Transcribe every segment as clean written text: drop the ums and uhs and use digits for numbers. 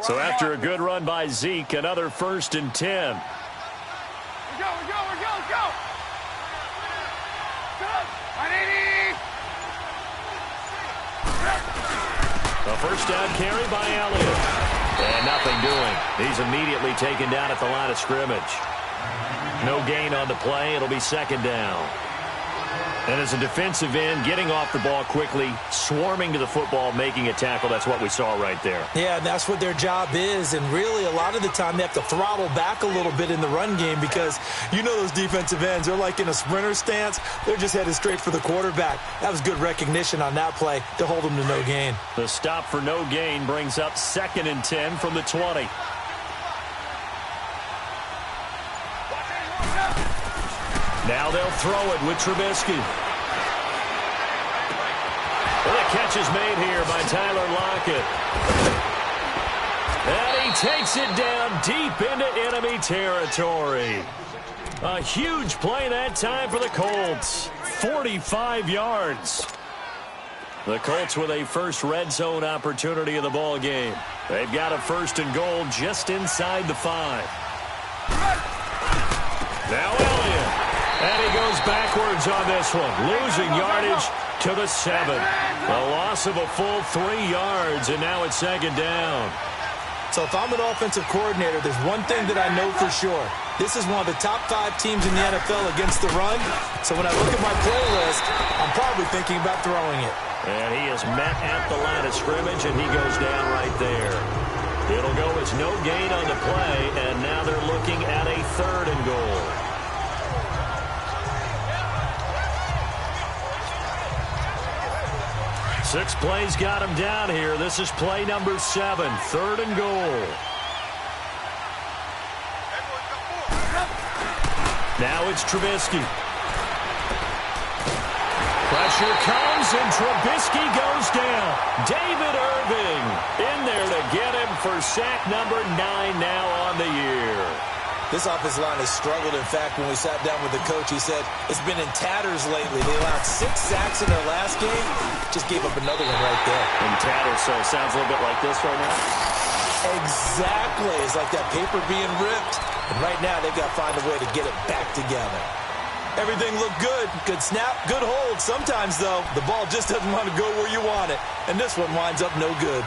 So after a good run by Zeke, another 1st and 10. Go. A first down carry by Elliott. And nothing doing. He's immediately taken down at the line of scrimmage. No gain on the play. It'll be 2nd down. And as a defensive end, getting off the ball quickly, swarming to the football, making a tackle, that's what we saw right there. Yeah, and that's what their job is. And really, a lot of the time, they have to throttle back a little bit in the run game because you know those defensive ends, they're like in a sprinter stance. They're just headed straight for the quarterback. That was good recognition on that play to hold them to no gain. The stop for no gain brings up 2nd and 10 from the 20. Now they'll throw it with Trubisky. And the catch is made here by Tyler Lockett. And he takes it down deep into enemy territory. A huge play that time for the Colts. 45 yards. The Colts with a first red zone opportunity of the ball game. They've got a 1st and goal just inside the 5. Now Elliott. And he goes backwards on this one, losing yardage to the 7. A loss of a full 3 yards, and now it's 2nd down. So if I'm an offensive coordinator, there's one thing that I know for sure. This is one of the top 5 teams in the NFL against the run. So when I look at my playlist, I'm probably thinking about throwing it. And he is met at the line of scrimmage, and he goes down right there. It'll go as no gain on the play, and now they're looking at a 3rd and goal. 6 plays got him down here. This is play number 7, 3rd and goal. Now it's Trubisky. Pressure comes, and Trubisky goes down. David Irving in there to get him for sack number 9 now on the year. This offensive line has struggled. In fact, when we sat down with the coach, he said it's been in tatters lately. They allowed 6 sacks in their last game. Just gave up another one right there. In tatters, so it sounds a little bit like this right now. Exactly. It's like that paper being ripped. And right now, they've got to find a way to get it back together. Everything looked good. Good snap, good hold. Sometimes, though, the ball just doesn't want to go where you want it. And this one winds up no good.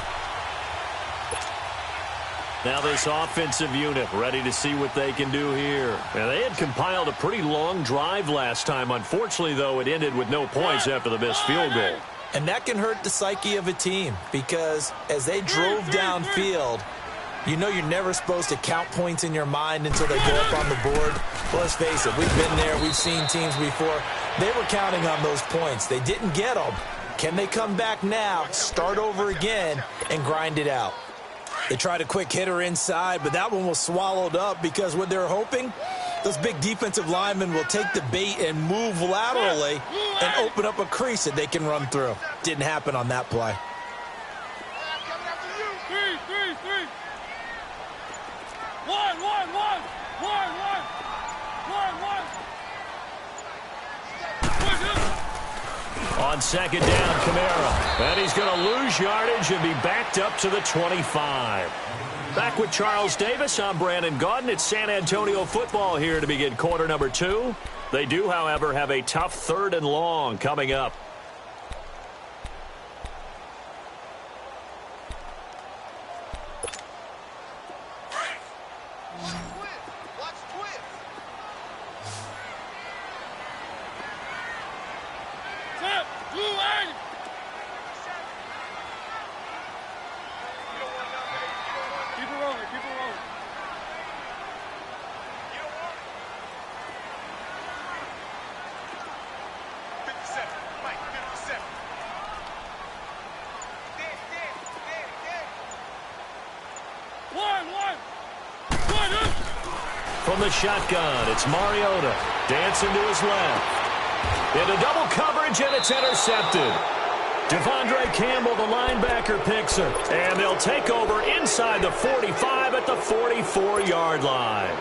Now this offensive unit ready to see what they can do here. Now they had compiled a pretty long drive last time. Unfortunately, though, it ended with no points after the missed field goal. And that can hurt the psyche of a team because as they drove downfield, you know you're never supposed to count points in your mind until they go up on the board. Well, let's face it, we've been there. We've seen teams before. They were counting on those points. They didn't get them. Can they come back now, start over again, and grind it out? They tried a quick hitter inside, but that one was swallowed up because what they're hoping, those big defensive linemen will take the bait and move laterally and open up a crease that they can run through. Didn't happen on that play. On 2nd down, Kamara. And he's going to lose yardage and be backed up to the 25. Back with Charles Davis, I'm Brandon Gaudin. It's San Antonio football here to begin quarter number 2. They do, however, have a tough 3rd and long coming up. From the shotgun, it's Mariota. Dancing to his left. Into double coverage, and it's intercepted. Devondre Campbell, the linebacker, picks her. And they'll take over inside the 45 at the 44-yard line.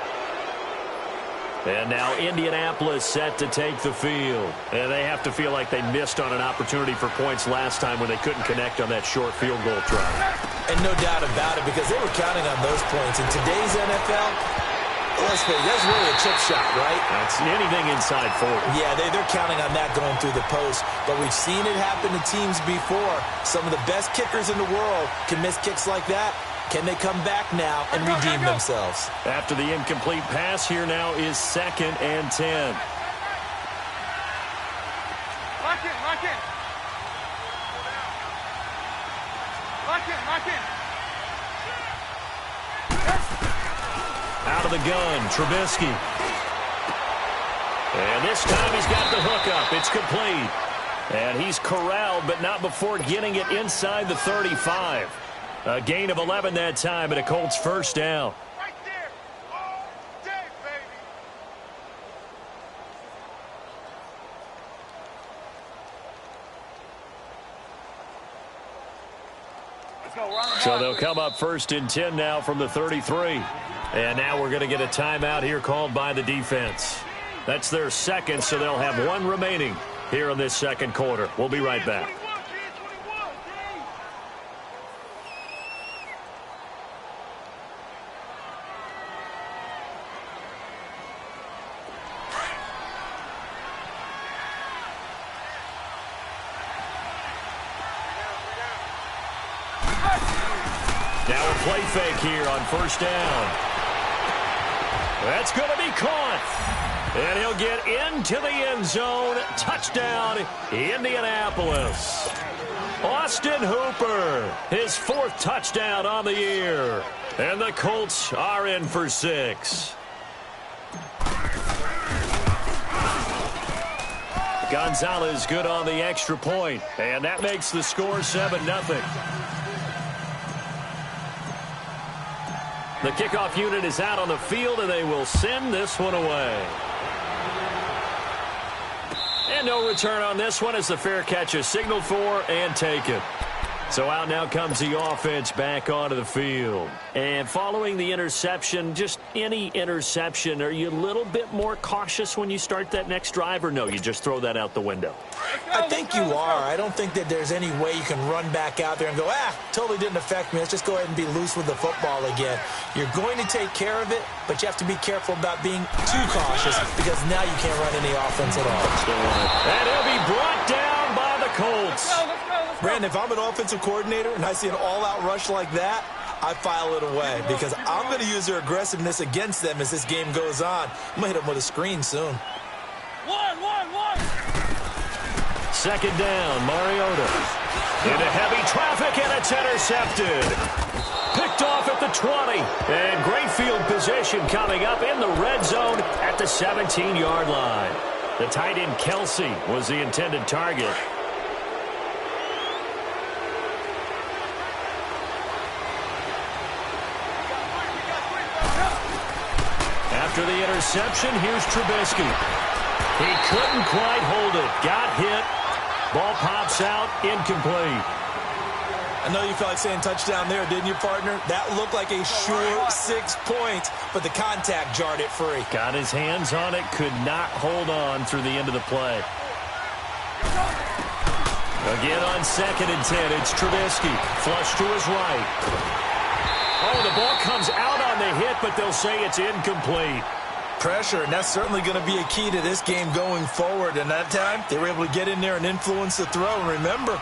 And now Indianapolis set to take the field. And they have to feel like they missed on an opportunity for points last time when they couldn't connect on that short field goal try. And no doubt about it, because they were counting on those points. In today's NFL, let's face it, that's really a chip shot, right? That's anything inside 40. Yeah, they're counting on that going through the post. But we've seen it happen to teams before. Some of the best kickers in the world can miss kicks like that. Can they come back now and redeem themselves? After the incomplete pass, here now is 2nd and 10. Lock in, lock in. Lock in, lock in. Out of the gun, Trubisky. And this time he's got the hookup. It's complete. And he's corralled, but not before getting it inside the 35. A gain of 11 that time, and a Colts first down. Right there. All day, baby. Let's go. We're on the So ball. they'll come up 1st and 10 now from the 33. And now we're going to get a timeout here called by the defense. That's their second, so they'll have one remaining here in this second quarter. We'll be right back. Now a play fake here on 1st down. That's going to be caught. And he'll get into the end zone. Touchdown, Indianapolis. Austin Hooper, his 4th touchdown on the year. And the Colts are in for 6. Gonzalez good on the extra point. And that makes the score 7-0. The kickoff unit is out on the field, and they will send this one away. And no return on this one as the fair catch is signaled for and taken. So out now comes the offense back onto the field. And following the interception, just any interception, are you a little bit more cautious when you start that next drive, or no, you just throw that out the window? I think you are. I don't think that there's any way you can run back out there and go, totally didn't affect me. Let's just go ahead and be loose with the football again. You're going to take care of it, but you have to be careful about being too cautious because now you can't run any offense at all. And he'll be brought down by the Colts. Let's go. Brandon, if I'm an offensive coordinator and I see an all-out rush like that, I file it away because I'm going to use their aggressiveness against them as this game goes on. I'm going to hit them with a screen soon. One. 2nd down, Mariota. Into heavy traffic, and it's intercepted. Picked off at the 20. And great field position coming up in the red zone at the 17-yard line. The tight end, Kelsey, was the intended target. After the interception, here's Trubisky. He couldn't quite hold it. Got hit. Ball pops out. Incomplete. I know you felt like saying touchdown there, didn't you, partner? That looked like a sure 6 points, but the contact jarred it free. Got his hands on it. Could not hold on through the end of the play. Again on 2nd and 10. It's Trubisky. Flush to his right. Oh, the ball comes out on the hit, but they'll say it's incomplete. Pressure, and that's certainly going to be a key to this game going forward. And that time, they were able to get in there and influence the throw. And remember,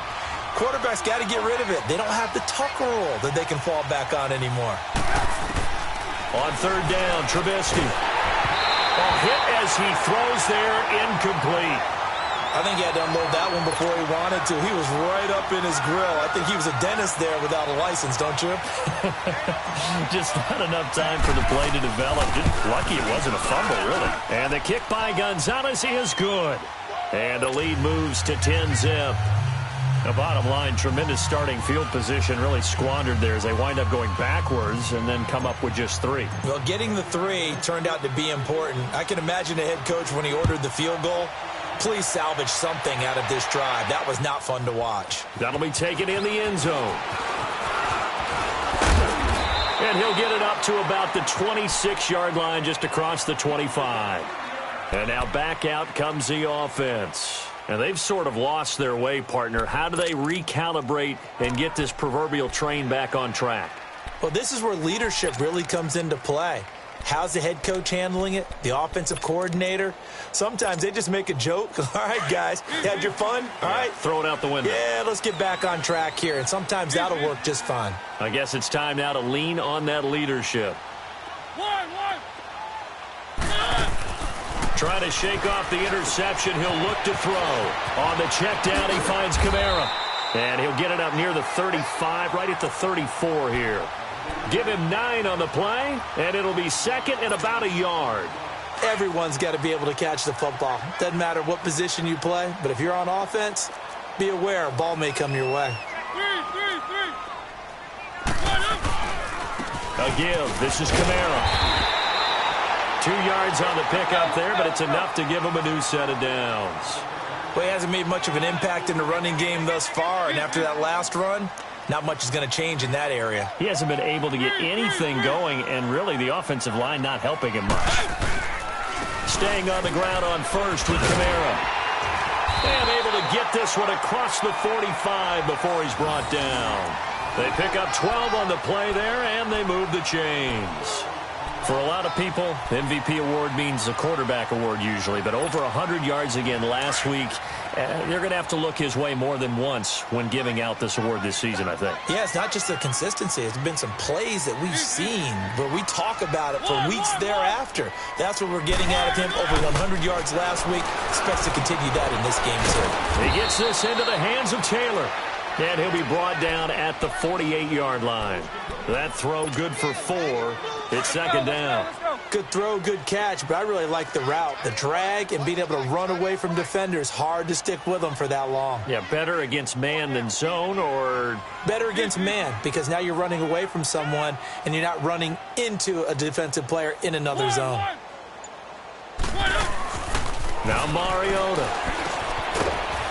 quarterbacks got to get rid of it. They don't have the Tucker rule that they can fall back on anymore. On 3rd down, Trubisky. Oh, hit as he throws there, incomplete. I think he had to unload that one before he wanted to. He was right up in his grill. I think he was a dentist there without a license, don't you? Just not enough time for the play to develop. Just lucky it wasn't a fumble, really. And the kick by Gonzalez is good. And the lead moves to 10-zip. The bottom line, tremendous starting field position, really squandered there as they wind up going backwards and then come up with just 3. Well, getting the 3 turned out to be important. I can imagine the head coach when he ordered the field goal. Please salvage something out of this drive. That was not fun to watch. That'll be taken in the end zone. And he'll get it up to about the 26-yard line just across the 25. And now back out comes the offense. And they've sort of lost their way, partner. How do they recalibrate and get this proverbial train back on track? Well, this is where leadership really comes into play. How's the head coach handling it? The offensive coordinator? Sometimes they just make a joke. All right, guys, you had your fun? All right. Throw it out the window. Yeah, let's get back on track here. And sometimes that'll work just fine. I guess it's time now to lean on that leadership. Trying to shake off the interception. He'll look to throw. On the check down, he finds Kamara. And he'll get it up near the 35, right at the 34 here. Give him 9 on the play, and it'll be second and about a yard. Everyone's got to be able to catch the football. Doesn't matter what position you play, but if you're on offense, be aware a ball may come your way. A give. This is Kamara. 2 yards on the pickup there, but it's enough to give him a new set of downs. Well, he hasn't made much of an impact in the running game thus far, and after that last run, not much is going to change in that area. He hasn't been able to get anything going, and really the offensive line not helping him much. Staying on the ground on first with Kamara. And able to get this one across the 45 before he's brought down. They pick up 12 on the play there, and they move the chains. For a lot of people, the MVP award means a quarterback award usually, but over 100 yards again last week. They're going to have to look his way more than once when giving out this award this season, I think. Yeah, it's not just the consistency. It's been some plays that we've seen where we talk about it for weeks thereafter. That's what we're getting out of him. Over 100 yards last week. Expects to continue that in this game, too. He gets this into the hands of Taylor. And he'll be brought down at the 48-yard line. That throw good for 4. It's second down. Good throw, good catch, but I really like the route. The drag and being able to run away from defenders. Hard to stick with them for that long. Yeah, better against man than zone, or? Better against man, because now you're running away from someone and you're not running into a defensive player in another zone. Now Mariota.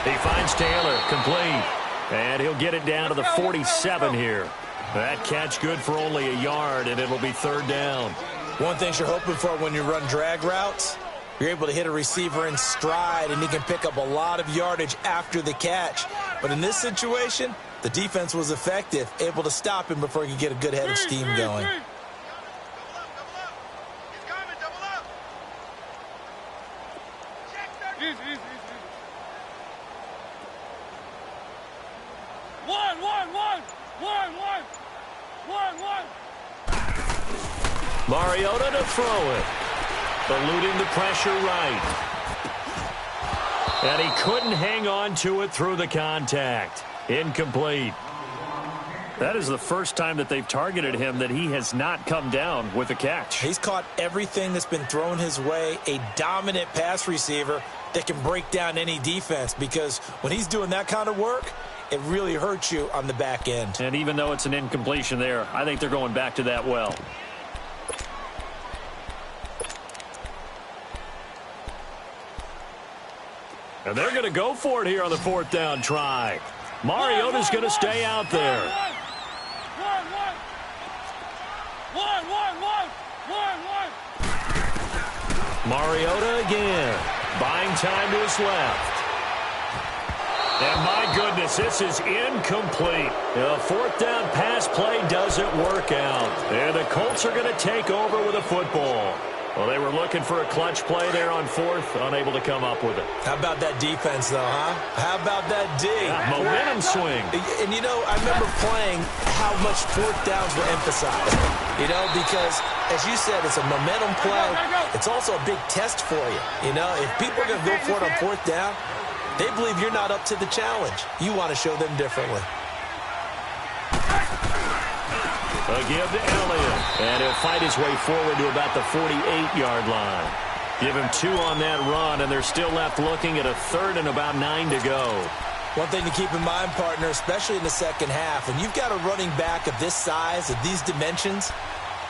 He finds Taylor, complete. And he'll get it down to the 47 here. That catch good for only a yard, and it'll be third down. One thing you're hoping for when you run drag routes, you're able to hit a receiver in stride, and he can pick up a lot of yardage after the catch. But in this situation, the defense was effective, able to stop him before he could get a good head of steam going. Mariota to throw it. Eluding the pressure right. And he couldn't hang on to it through the contact. Incomplete. That is the first time that they've targeted him that he has not come down with a catch. He's caught everything that's been thrown his way. A dominant pass receiver that can break down any defense, because when he's doing that kind of work, it really hurts you on the back end. And even though it's an incompletion there, I think they're going back to that well. And they're going to go for it here on the fourth down try. Mariota's going to stay out there. Mariota again. Buying time to his left. And my goodness, this is incomplete. The fourth down pass play doesn't work out. And the Colts are going to take over with a football. Well, they were looking for a clutch play there on fourth, unable to come up with it. How about that defense, though, huh? How about that D? Yeah, momentum swing. And, you know, I remember playing how much fourth downs were emphasized. You know, because, as you said, it's a momentum play. It's also a big test for you. You know, if people are going to go for it on fourth down, they believe you're not up to the challenge. You want to show them differently. A give to Elliott, and he'll fight his way forward to about the 48-yard line. Give him 2 on that run, and they're still left looking at a third and about 9 to go. One thing to keep in mind, partner, especially in the second half, when you've got a running back of this size, of these dimensions,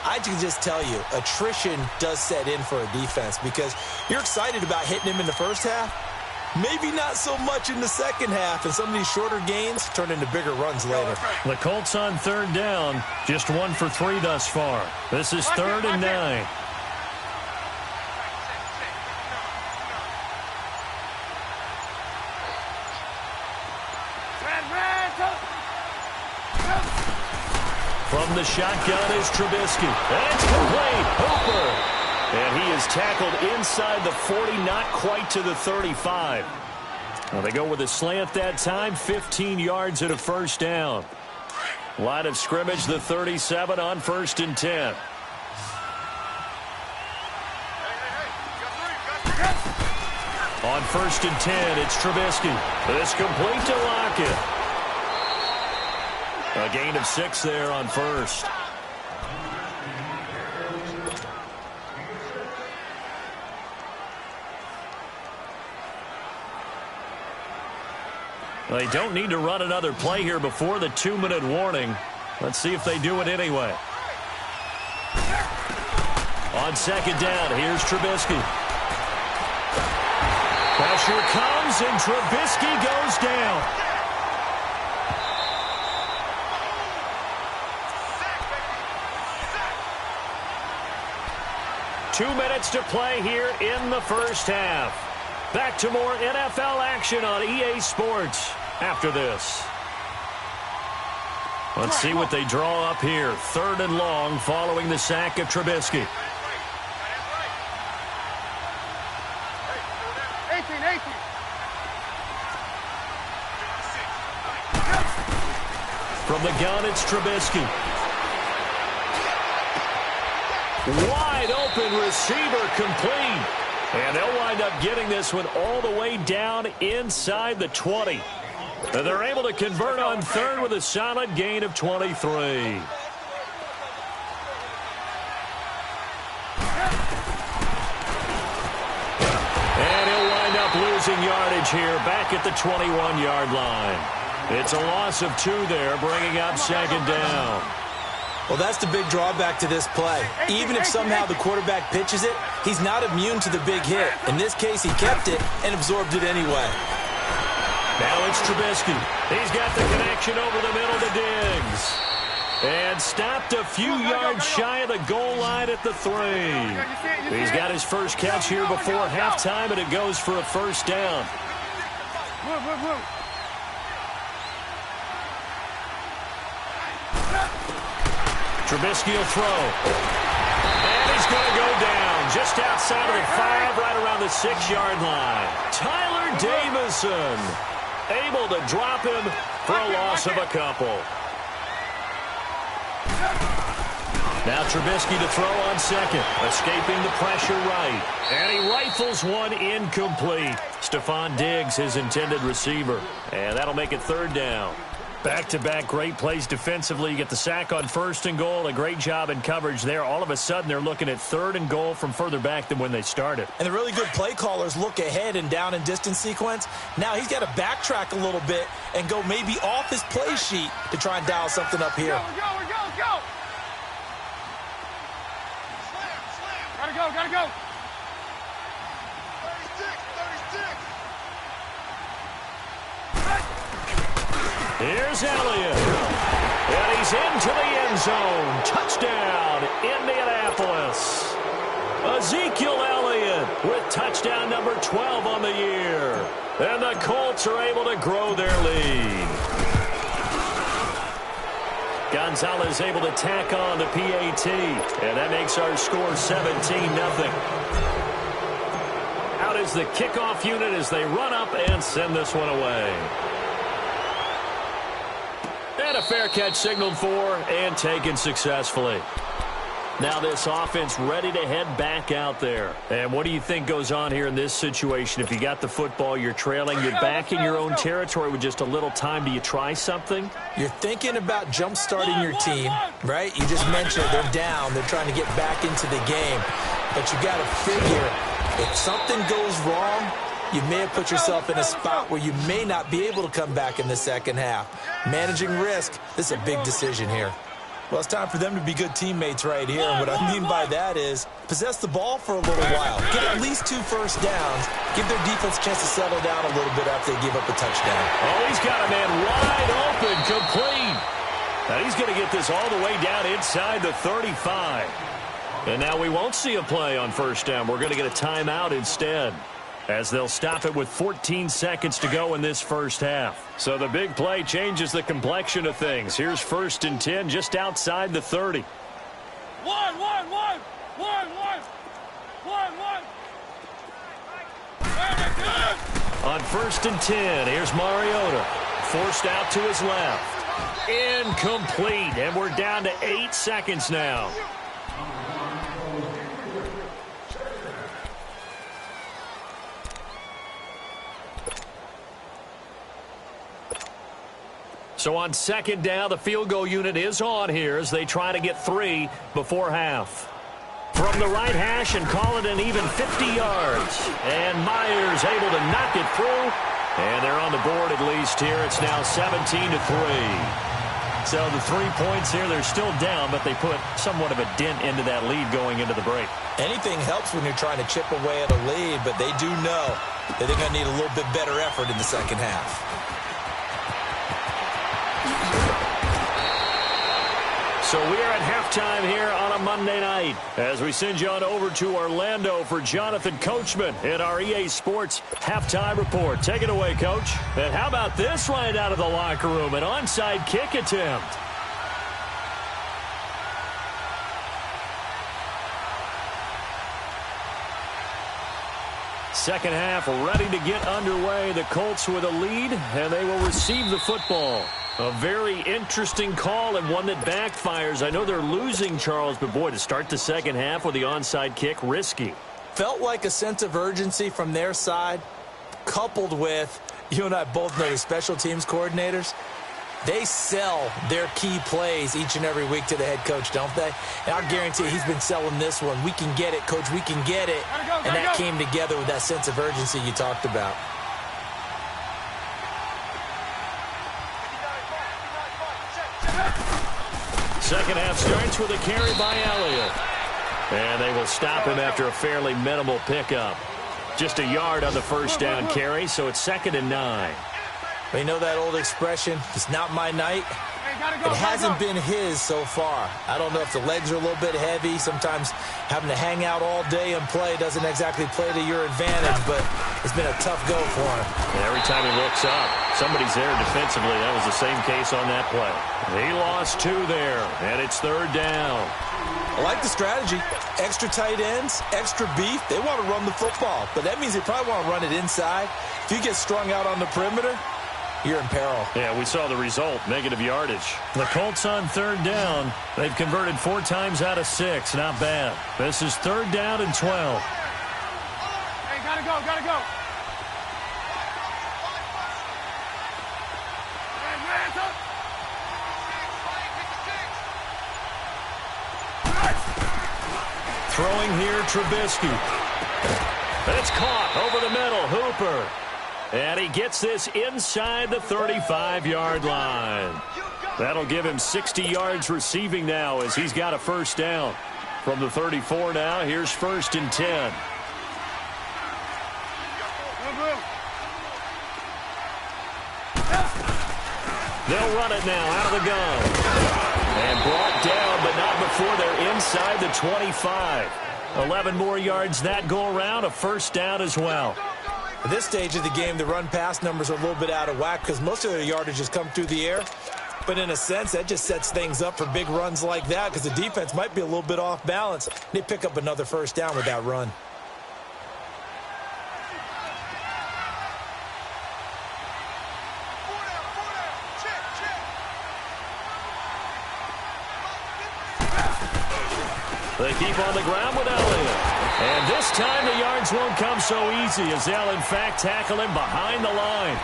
I can just tell you, attrition does set in for a defense, because you're excited about hitting him in the first half. Maybe not so much in the second half, and some of these shorter gains turn into bigger runs later. The Colts on third down, just 1 for 3 thus far. This is third and 9. From the shotgun is Trubisky. And it's complete. Hooper. And he is tackled inside the 40, not quite to the 35. Well, they go with a slant that time, 15 yards and a first down. Line of scrimmage, the 37 on 1st and 10. On 1st and 10, it's Trubisky. This complete to Lockett. A gain of 6 there on first. They don't need to run another play here before the 2-minute warning. Let's see if they do it anyway. On 2nd down, here's Trubisky. Pressure comes, and Trubisky goes down. Two minutes to play here in the first half. Back to more NFL action on EA Sports after this. Let's see what they draw up here. 3rd and long following the sack of Trubisky. 18. From the gun, it's Trubisky. Wide open receiver complete. And they'll wind up getting this one all the way down inside the 20. And they're able to convert on 3rd with a solid gain of 23. And he'll wind up losing yardage here back at the 21-yard line. It's a loss of 2 there, bringing up 2nd down. Well, that's the big drawback to this play. Even if somehow the quarterback pitches it, he's not immune to the big hit. In this case, he kept it and absorbed it anyway. Now it's Trubisky. He's got the connection over the middle to Diggs. And stopped a few yards shy of the goal line at the 3. He's got his first catch here before halftime, and it goes for a first down. Move. Trubisky will throw. And he's going to go down just outside of the 5, right around the 6-yard line. Tyler Davison able to drop him for a loss of a couple. Now Trubisky to throw on 2nd, escaping the pressure right. And he rifles one incomplete. Stephon Diggs, his intended receiver. And that'll make it 3rd down. Back-to-back great plays defensively. You get the sack on 1st and goal. A great job in coverage there. All of a sudden, they're looking at 3rd and goal from further back than when they started. And the really good play callers look ahead and down and distance sequence. Now he's got to backtrack a little bit and go maybe off his play sheet to try and dial something up here. Go. Gotta go. 36. Here's Elliott. And he's into the end zone. Touchdown, Indianapolis. Ezekiel Elliott with touchdown number 12 on the year. And the Colts are able to grow their lead. Gonzalez able to tack on the PAT. And that makes our score 17-0. Out is the kickoff unit as they run up and send this one away. And a fair catch signaled for and taken successfully. Now this offense ready to head back out there. And what do you think goes on here in this situation? If you got the football, you're trailing, you're back in your own territory with just a little time. Do you try something? You're thinking about jump-starting your team, right? You just mentioned they're down. They're trying to get back into the game. But you got to figure, if something goes wrong, you may have put yourself in a spot where you may not be able to come back in the second half. Managing risk, this is a big decision here. Well, it's time for them to be good teammates right here. And what I mean by that is possess the ball for a little while. Get at least 2 first downs. Give their defense a chance to settle down a little bit after they give up a touchdown. Oh, he's got a man wide open, complete. Now he's going to get this all the way down inside the 35. And now we won't see a play on first down. We're going to get a timeout instead. as they'll stop it with 14 seconds to go in this first half. So the big play changes the complexion of things. Here's 1st and 10 just outside the 30. One. On 1st and 10, here's Mariota. Forced out to his left. Incomplete, and we're down to 8 seconds now. So on 2nd down, the field goal unit is on here as they try to get 3 before half. From the right hash and call it an even 50 yards. And Myers able to knock it through. And they're on the board at least here. It's now 17-3. So the 3 points here, they're still down, but they put somewhat of a dent into that lead going into the break. Anything helps when you're trying to chip away at a lead, but they do know that they're going to need a little bit better effort in the second half. So we are at halftime here on a Monday night as we send you on over to Orlando for Jonathan Coachman in our EA Sports Halftime Report. Take it away, Coach. And how about this right out of the locker room? An onside kick attempt. Second half ready to get underway. The Colts with a lead, and they will receive the football. A very interesting call and one that backfires. I know they're losing, Charles, but boy, to start the second half with the onside kick, risky. Felt like a sense of urgency from their side, coupled with, you and I both know the special teams coordinators. They sell their key plays each and every week to the head coach, don't they? And I guarantee he's been selling this one. We can get it, Coach. We can get it. And that came together with that sense of urgency you talked about. Second half starts with a carry by Elliott. And they will stop him after a fairly minimal pickup. Just a yard on the first down carry, so it's 2nd and 9. But you know that old expression, it's not my night? It hasn't been his so far. I don't know if the legs are a little bit heavy. Sometimes having to hang out all day and play doesn't exactly play to your advantage, but it's been a tough go for him. And every time he looks up, somebody's there defensively. That was the same case on that play. He lost 2 there, and it's 3rd down. I like the strategy. Extra tight ends, extra beef. They want to run the football, but that means they probably want to run it inside. If you get strung out on the perimeter, you're in peril. Yeah, we saw the result, negative yardage. The Colts on 3rd down. They've converted 4 times out of 6. Not bad. This is 3rd down and 12. Hey, gotta go. Throwing here, Trubisky. And it's caught over the middle, Hooper. And he gets this inside the 35-yard line. That'll give him 60 yards receiving now as he's got a first down. From the 34 now, here's 1st and 10. They'll run it now out of the gun. And brought down, but not before they're inside the 25. 11 more yards that go around, a first down as well. At this stage of the game, the run-pass numbers are a little bit out of whack because most of their yardage has come through the air. But in a sense, that just sets things up for big runs like that because the defense might be a little bit off balance. They pick up another first down with that run. They keep on the ground with Elliott. And this time the yards won't come so easy as they'll, in fact, tackle him behind the line.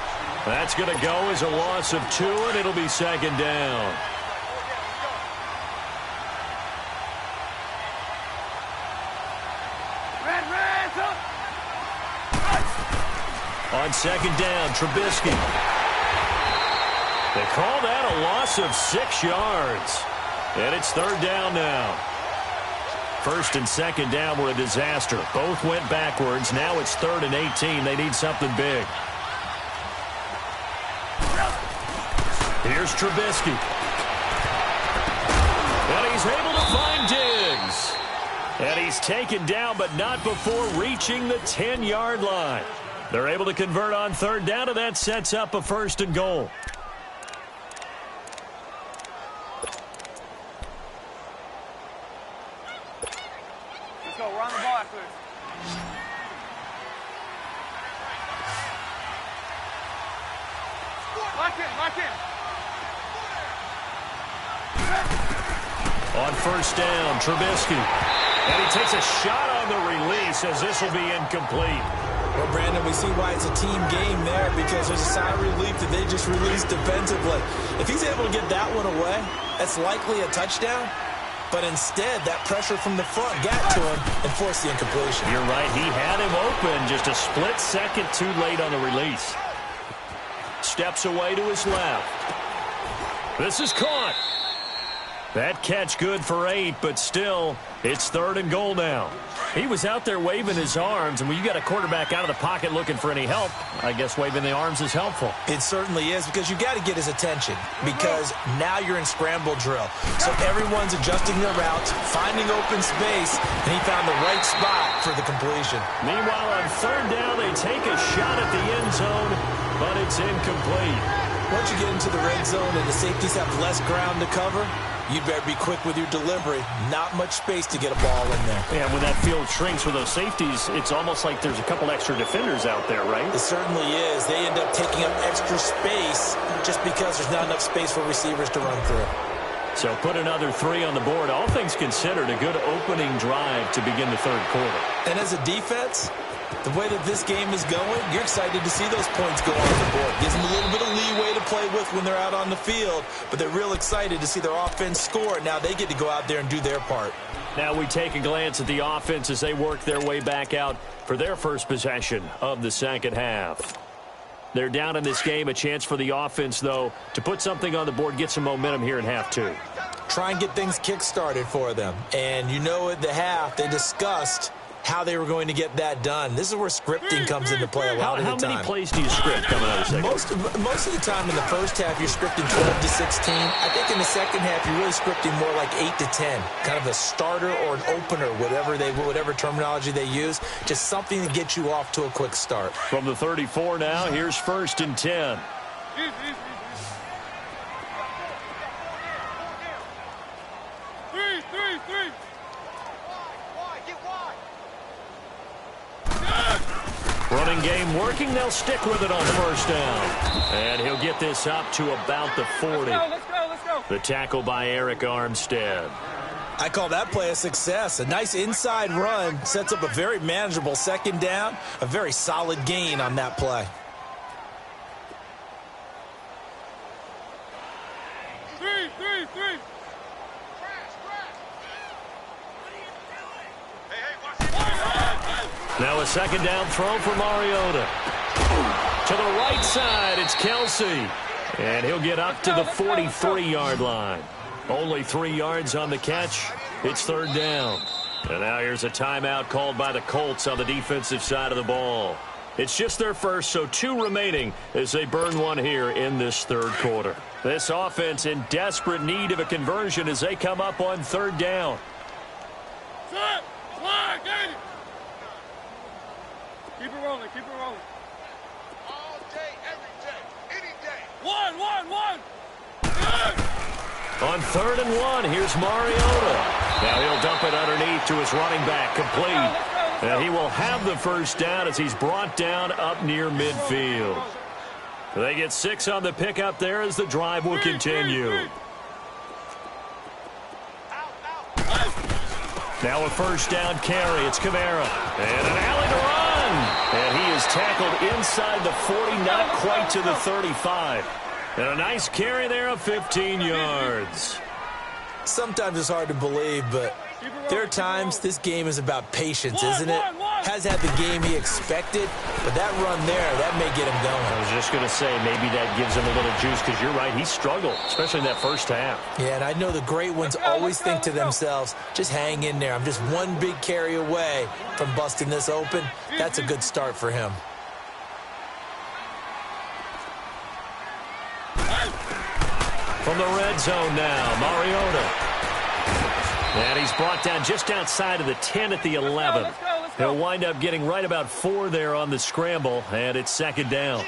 That's going to go as a loss of 2, and it'll be 2nd down. On 2nd down, Trubisky. They call that a loss of 6 yards. And it's 3rd down now. 1st and 2nd down were a disaster. Both went backwards. Now it's 3rd and 18. They need something big. Here's Trubisky. And he's able to find Diggs. And he's taken down, but not before reaching the 10-yard line. They're able to convert on third down, and that sets up a 1st and goal. Let's go. We're on the ball after this. Lock in, lock in. On 1st down, Trubisky. And he takes a shot on the release as this will be incomplete. Well, Brandon, we see why it's a team game there, because there's a sigh of relief that they just released defensively. If he's able to get that one away, that's likely a touchdown. But instead, that pressure from the front got to him and forced the incompletion. You're right. He had him open, just a split second too late on the release. Steps away to his left. This is caught. That catch good for 8, but still, it's 3rd and goal now. He was out there waving his arms, and when you got a quarterback out of the pocket looking for any help, I guess waving the arms is helpful. It certainly is, because you got to get his attention, because now you're in scramble drill. So everyone's adjusting their routes, finding open space, and he found the right spot for the completion. Meanwhile, on 3rd down, they take a shot at the end zone, but it's incomplete. Once you get into the red zone and the safeties have less ground to cover, you better be quick with your delivery. Not much space to get a ball in there. Yeah, when that field shrinks with those safeties, it's almost like there's a couple extra defenders out there, right? It certainly is. They end up taking up extra space just because there's not enough space for receivers to run through. So put another 3 on the board. All things considered, a good opening drive to begin the 3rd quarter. And as a defense, the way that this game is going, you're excited to see those points go on the board. Gives them a little bit of leeway to play with when they're out on the field, but they're real excited to see their offense score. Now they get to go out there and do their part. Now we take a glance at the offense as they work their way back out for their first possession of the 2nd half. They're down in this game. A chance for the offense, though, to put something on the board, get some momentum here in half 2. Try and get things kick-started for them. And you know at the half, they discussed how they were going to get that done. This is where scripting comes into play a lot of the time. How many plays do you script coming out of the second? Most of the time in the first half, you're scripting 12 to 16. I think in the second half, you're really scripting more like 8 to 10. Kind of a starter or an opener, whatever terminology they use. Just something to get you off to a quick start. From the 34 now, here's 1st and 10. Three. Running game working. They'll stick with it on 1st down. And he'll get this up to about the 40. Let's go. The tackle by Eric Armstead. I call that play a success. A nice inside run sets up a very manageable 2nd down. A very solid gain on that play. Three. Now a 2nd down throw for Mariota. To the right side, it's Kelsey. And he'll get up to the 43-yard line. Only 3 yards on the catch. It's 3rd down. And now here's a timeout called by the Colts on the defensive side of the ball. It's just their first, so 2 remaining as they burn one here in this 3rd quarter. This offense in desperate need of a conversion as they come up on 3rd down. Set. Flag. Get it. Keep it rolling. All day, every day, any day. One. On 3rd and 1, here's Mariota. Now he'll dump it underneath to his running back, complete. And he will have the 1st down as he's brought down up near midfield. They get 6 on the pickup there as the drive will continue. Now a 1st down carry. It's Kamara. And an alley to run. And he is tackled inside the 40, not quite to the 35. And a nice carry there of 15 yards. Sometimes it's hard to believe, but there are times this game is about patience, isn't it? Has had the game he expected, but that run there, that may get him going. I was just going to say, maybe that gives him a little juice, because you're right, he struggled, especially in that 1st half. Yeah, and I know the great ones always think to themselves, just hang in there. I'm just one big carry away from busting this open. That's a good start for him. From the red zone now, Mariota. And he's brought down just outside of the 10 at the 11. Let's go. He'll wind up getting right about 4 there on the scramble, and it's second down.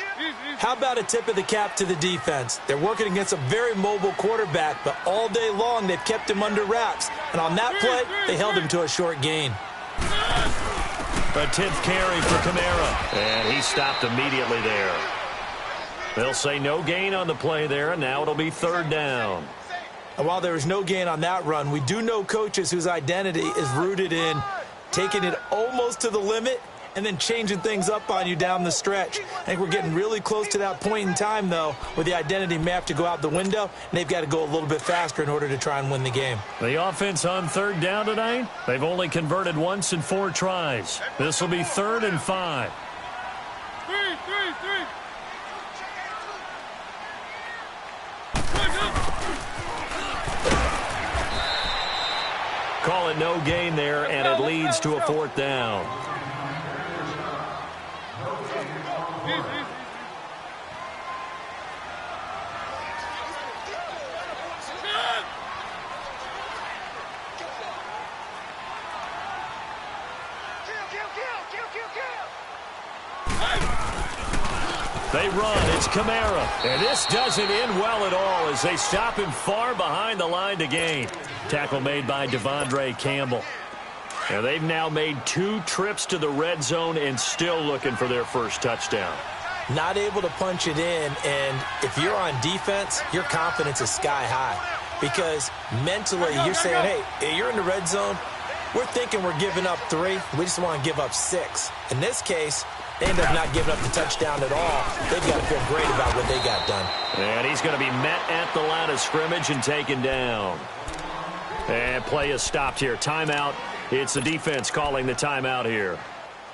How about a tip of the cap to the defense? They're working against a very mobile quarterback, but all day long they've kept him under wraps. And on that play, they held him to a short gain. A 10th carry for Kamara, and he stopped immediately there. They'll say no gain on the play there, and now it'll be third down. And while there was no gain on that run, we do know coaches whose identity is rooted in taking it almost to the limit and then changing things up on you down the stretch. I think we're getting really close to that point in time, though, where the identity may have to go out the window, and they've got to go a little bit faster in order to try and win the game. The offense on third down tonight, they've only converted once in 4 tries. This will be 3rd and 5. Three. Call it no gain there, and it leads to a 4th down. They run. It's Kamara. And this doesn't end well at all as they stop him far behind the line to gain. Tackle made by Devondre Campbell. And they've now made 2 trips to the red zone and still looking for their first touchdown. Not able to punch it in, and if you're on defense, your confidence is sky high. Because mentally, you're saying, hey, you're in the red zone. We're thinking we're giving up 3. We just want to give up 6. In this case, they end up not giving up the touchdown at all. They've got to feel great about what they got done. And he's going to be met at the line of scrimmage and taken down. And play is stopped here. Timeout. It's the defense calling the timeout here.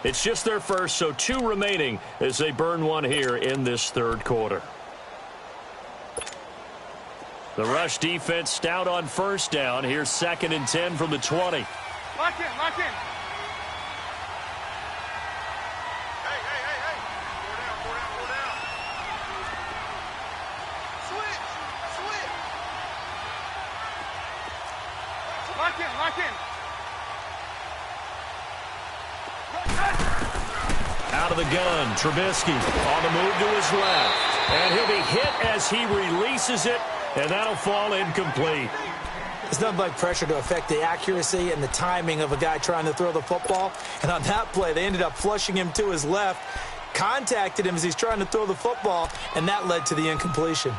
It's just their first, so 2 remaining as they burn 1 here in this 3rd quarter. The rush defense stout on first down. Here's 2nd and 10 from the 20. Lock in. Hey. 4 down. Switch. Lock in. Out of the gun, Trubisky on the move to his left. And he'll be hit as he releases it, and that'll fall incomplete. It's nothing like pressure to affect the accuracy and the timing of a guy trying to throw the football. And on that play, they ended up flushing him to his left, contacted him as he's trying to throw the football, and that led to the incompletion.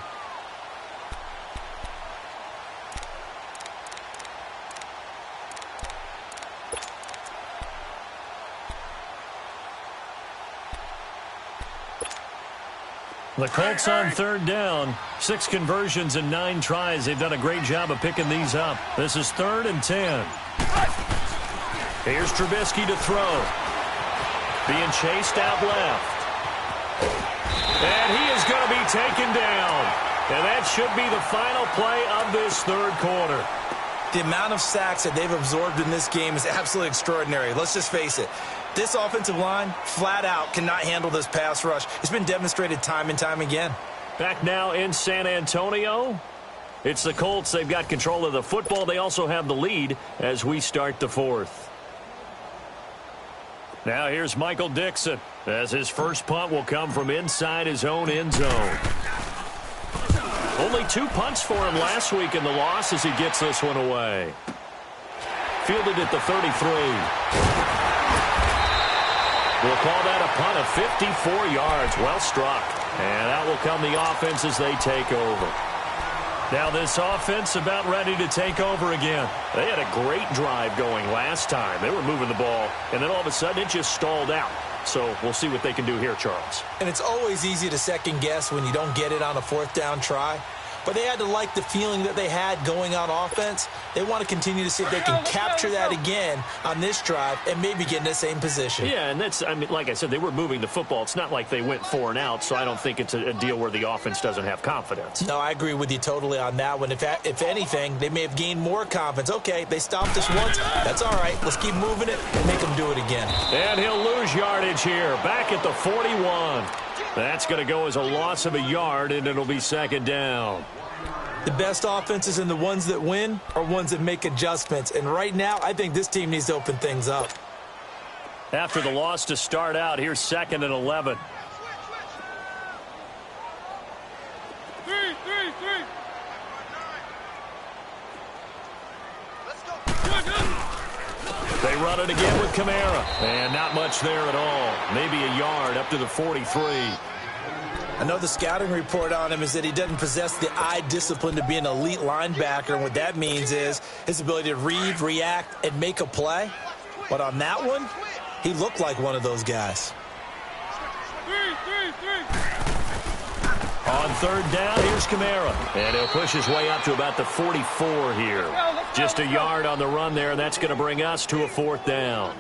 The Colts on third down. 6 conversions and 9 tries. They've done a great job of picking these up. This is 3rd and 10. Here's Trubisky to throw. Being chased out left. And he is going to be taken down. And that should be the final play of this 3rd quarter. The amount of sacks that they've absorbed in this game is absolutely extraordinary. Let's just face it. This offensive line, flat out, cannot handle this pass rush. It's been demonstrated time and time again. Back now in San Antonio. It's the Colts. They've got control of the football. They also have the lead as we start the 4th. Now here's Michael Dixon as his first punt will come from inside his own end zone. Only 2 punts for him last week in the loss as he gets this one away. Fielded at the 33. We'll call that a punt of 54 yards. Well struck. And that will come the offense as they take over. Now this offense about ready to take over again. They had a great drive going last time. They were moving the ball, and then all of a sudden it just stalled out. So we'll see what they can do here, Charles. And it's always easy to second guess when you don't get it on a 4th down try. But they had to like the feeling that they had going on offense. They want to continue to see if they can capture that again on this drive and maybe get in the same position. Yeah, and that's, I mean, like I said, they were moving the football. It's not like they went 4 and out, so I don't think it's a deal where the offense doesn't have confidence. No, I agree with you totally on that one. If anything, they may have gained more confidence. Okay, they stopped us once. That's all right. Let's keep moving it and make them do it again. And he'll lose yardage here, back at the 41. That's going to go as a loss of a yard, and it'll be 2nd down. The best offenses and the ones that win are ones that make adjustments. And right now, I think this team needs to open things up. After the loss to start out, here's 2nd and 11. They run it again with Kamara. And not much there at all. Maybe a yard up to the 43. I know the scouting report on him is that he doesn't possess the eye discipline to be an elite linebacker. And what that means is his ability to read, react, and make a play. But on that one, he looked like one of those guys. On 3rd down, here's Kamara. And he'll push his way up to about the 44 here. Just a yard on the run there, and that's going to bring us to a 4th down.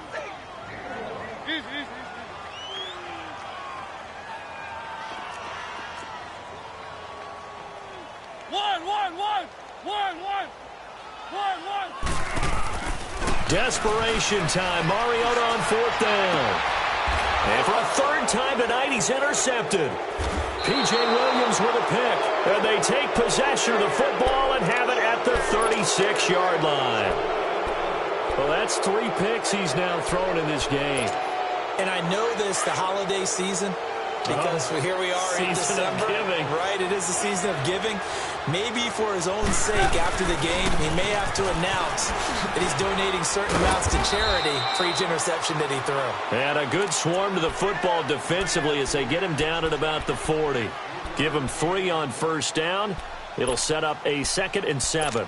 Desperation time. Mariota on 4th down. And for a 3rd time tonight, he's intercepted. P.J. Williams with a pick. And they take possession of the football and have it at the 36-yard line. Well, that's 3 picks he's now thrown in this game. And I know this, the holiday season, because here we are in December. Season of giving. Right, it is the season of giving. Maybe for his own sake after the game, he may have to announce that he's donating certain amounts to charity for each interception that he threw. And a good swarm to the football defensively as they get him down at about the 40. Give him 3 on 1st down. It'll set up a 2nd and 7.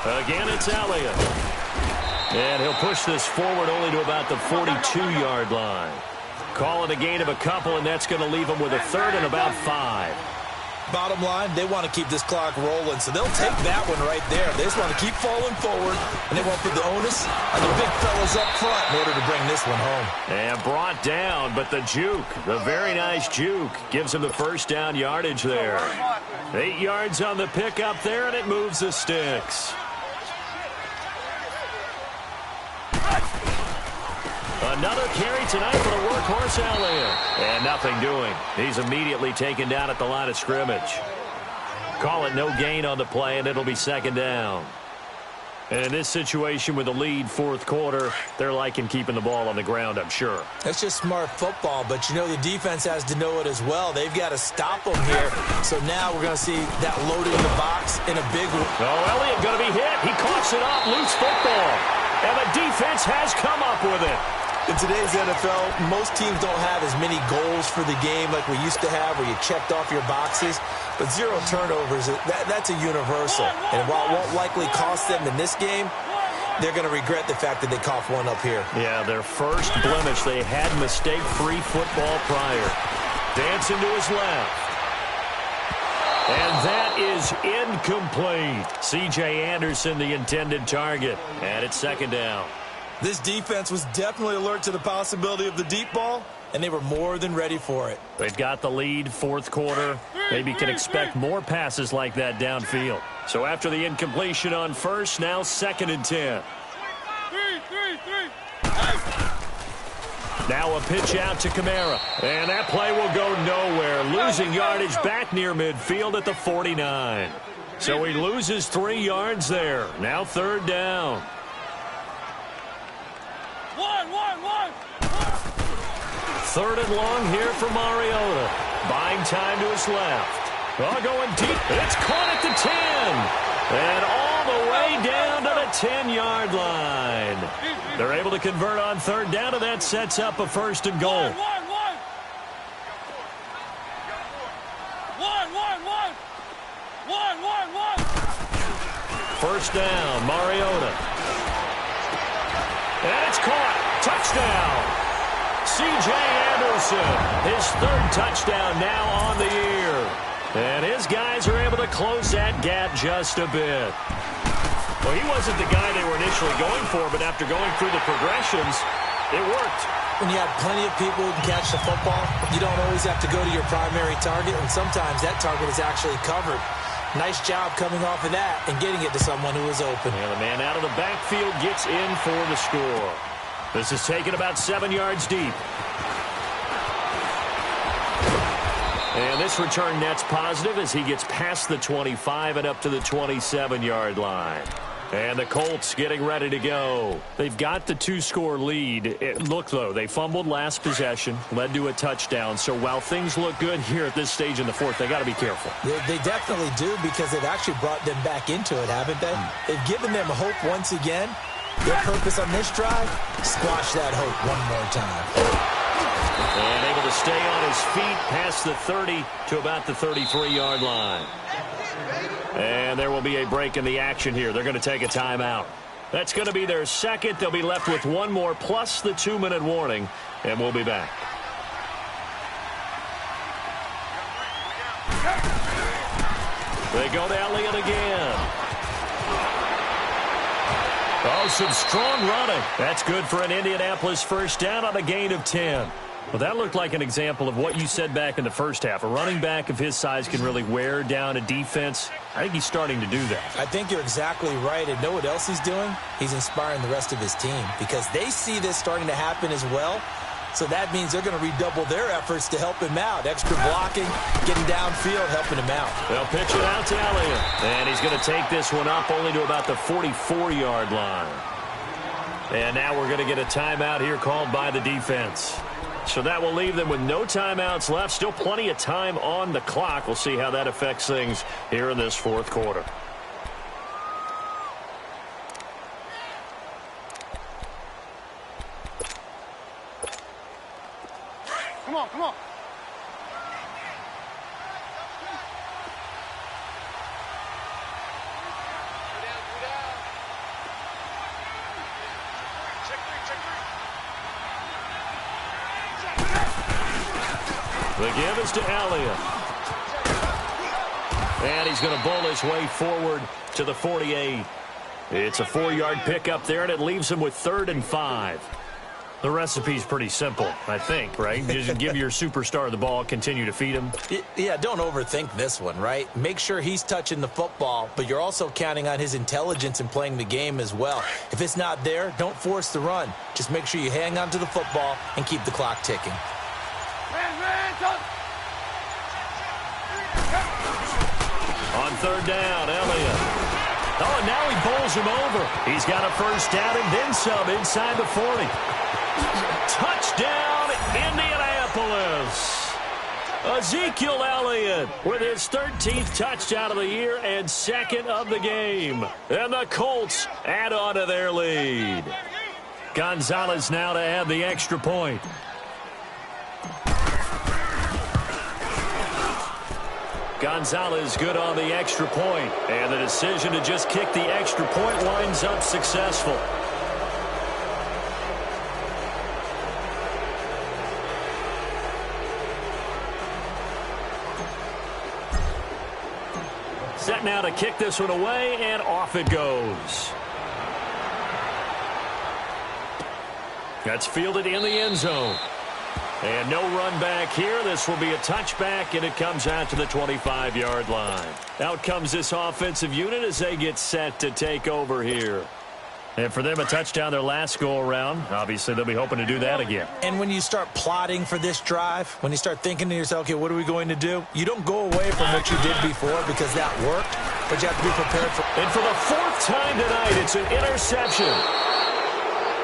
Again, it's Elliott. And he'll push this forward only to about the 42-yard line. Call it a gain of a couple, and that's going to leave him with a 3rd and about 5. Bottom line, they want to keep this clock rolling, so they'll take that one right there. They just want to keep falling forward, and they won't put the onus on the big fellas up front in order to bring this one home. And brought down, but the juke, the very nice juke, gives him the 1st down yardage there. 8 yards on the pickup there, and it moves the sticks. Another carry tonight for the workhorse Elliott. And nothing doing. He's immediately taken down at the line of scrimmage. Call it no gain on the play, and it'll be 2nd down. And in this situation with the lead 4th quarter, they're liking keeping the ball on the ground, I'm sure. That's just smart football, but you know the defense has to know it as well. They've got to stop them here. So now we're going to see that loaded in the box in a big one. Oh, Elliott going to be hit. He coughs it up, loose football. And the defense has come up with it. In today's NFL, most teams don't have as many goals for the game like we used to have where you checked off your boxes. But 0 turnovers, that's a universal. And while it won't likely cost them in this game, they're going to regret the fact that they coughed one up here. Yeah, their first blemish. They had mistake-free football prior. Dancing to his left. And that is incomplete. C.J. Anderson, the intended target. And it's 2nd down. This defense was definitely alert to the possibility of the deep ball, and they were more than ready for it. They've got the lead, 4th quarter. Maybe can expect more passes like that downfield. So after the incompletion on 1st, now 2nd and 10. Now a pitch out to Kamara. And that play will go nowhere. Losing yardage back near midfield at the 49. So he loses 3 yards there. Now 3rd down. 3rd and long here for Mariota. Buying time to his left. Oh, going deep. It's caught at the 10. And all the way down to the 10-yard line. They're able to convert on 3rd down, and that sets up a 1st and goal. First down, Mariota. And it's caught. Touchdown. C.J. Anderson, his 3rd touchdown now on the year. And his guys are able to close that gap just a bit. Well, he wasn't the guy they were initially going for, but after going through the progressions, It worked. When you have plenty of people who can catch the football, you don't always have to go to your primary target, and sometimes that target is actually covered. Nice job coming off of that and getting it to someone who is open. And the man out of the backfield gets in for the score. This is taken about 7 yards deep. And this return net's positive as he gets past the 25 and up to the 27-yard line. And the Colts getting ready to go. They've got the 2-score lead. Look, though, they fumbled last possession, led to a touchdown. So while things look good here at this stage in the fourth, they got to be careful. They definitely do, because they've actually brought them back into it, haven't they? They've given them hope once again. Their purpose on this drive, squash that hope one more time. And able to stay on his feet past the 30 to about the 33-yard line. And there will be a break in the action here. They're going to take a timeout. That's going to be their second. They'll be left with one more plus the 2-minute warning, and we'll be back. They go to Elliott again. Oh, some strong running. That's good for an Indianapolis first down on a gain of 10. Well, that looked like an example of what you said back in the first half. A running back of his size can really wear down a defense. I think he's starting to do that. I think you're exactly right. And know what else he's doing? He's inspiring the rest of his team, because they see this starting to happen as well. So that means they're going to redouble their efforts to help him out. Extra blocking, getting downfield, helping him out. They'll pitch it out to Elliott. And he's going to take this one up only to about the 44-yard line. And now we're going to get a timeout here called by the defense. So that will leave them with no timeouts left. Still plenty of time on the clock. We'll see how that affects things here in this fourth quarter. Come on, come on. The give is to Elliott. And he's going to bowl his way forward to the 48. It's a 4-yard pickup there, and it leaves him with 3rd and 5. The recipe's pretty simple, I think, right? Just give your superstar the ball, continue to feed him. Yeah, don't overthink this one, right? Make sure he's touching the football, but you're also counting on his intelligence in playing the game as well. If it's not there, don't force the run. Just make sure you hang on to the football and keep the clock ticking. On 3rd down, Elliott. Oh, and now he bowls him over. He's got a first down and then some inside the 40. Touchdown, Indianapolis. Ezekiel Elliott with his 13th touchdown of the year and 2nd of the game. And the Colts add on to their lead. Gonzalez now to add the extra point. Gonzalez good on the extra point, and the decision to just kick the extra point winds up successful. Set now to kick this one away, and off it goes. That's fielded in the end zone. And no run back here. This will be a touchback, and it comes out to the 25-yard line. Out comes this offensive unit as they get set to take over here. And for them, a touchdown their last go-around. Obviously, they'll be hoping to do that again. And when you start plotting for this drive, when you start thinking to yourself, okay, what are we going to do? You don't go away from what you did before because that worked, but you have to be prepared for it. And for the 4th time tonight, it's an interception.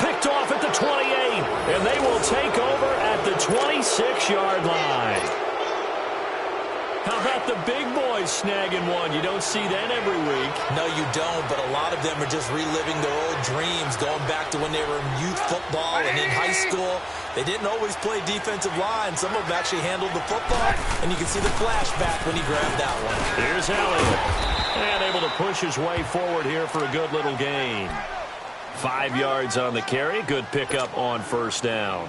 Picked off at the 28, and they will take over at the 26-yard line. How about the big boys snagging one? You don't see that every week. No, you don't, but a lot of them are just reliving their old dreams, going back to when they were in youth football and in high school. They didn't always play defensive line. Some of them actually handled the football, and you can see the flashback when he grabbed that one. Here's Elliott, and able to push his way forward here for a good little gain. 5 yards on the carry. Good pickup on first down.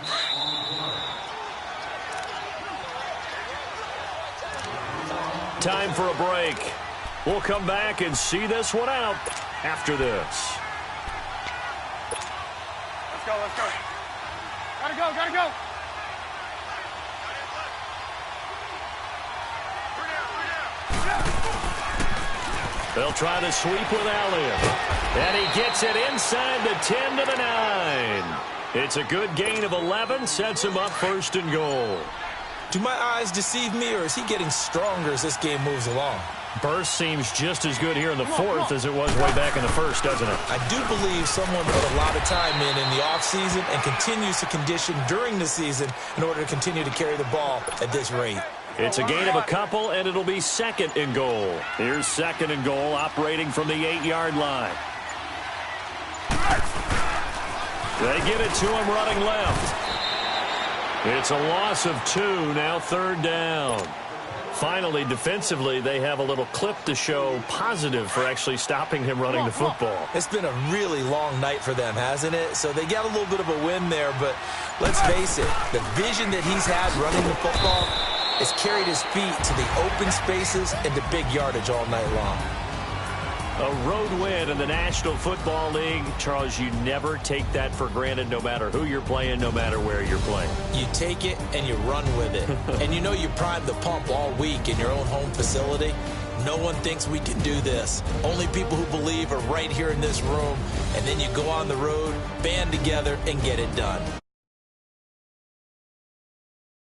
Time for a break. We'll come back and see this one out after this. Let's go, let's go. Gotta go. They'll try to sweep with Elliott. And he gets it inside the 10 to the 9. It's a good gain of 11, sets him up 1st and goal. Do my eyes deceive me, or is he getting stronger as this game moves along? Burst seems just as good here in the 4th as it was way back in the 1st, doesn't it? I do believe someone put a lot of time in the offseason and continues to condition during the season in order to continue to carry the ball at this rate. It's a gain of a couple, and it'll be 2nd and goal. Here's 2nd and goal, operating from the 8-yard line. They get it to him running left. It's a loss of 2, now 3rd down. Finally, defensively, they have a little clip to show positive for actually stopping him running the football. It's been a really long night for them, hasn't it? So they got a little bit of a win there, but let's face it, the vision that he's had running the football has carried his feet to the open spaces and to big yardage all night long. A road win in the National Football League. Charles, you never take that for granted, no matter who you're playing, no matter where you're playing. You take it and you run with it. And you know you primed the pump all week in your own home facility. No one thinks we can do this. Only people who believe are right here in this room. And then you go on the road, band together, and get it done.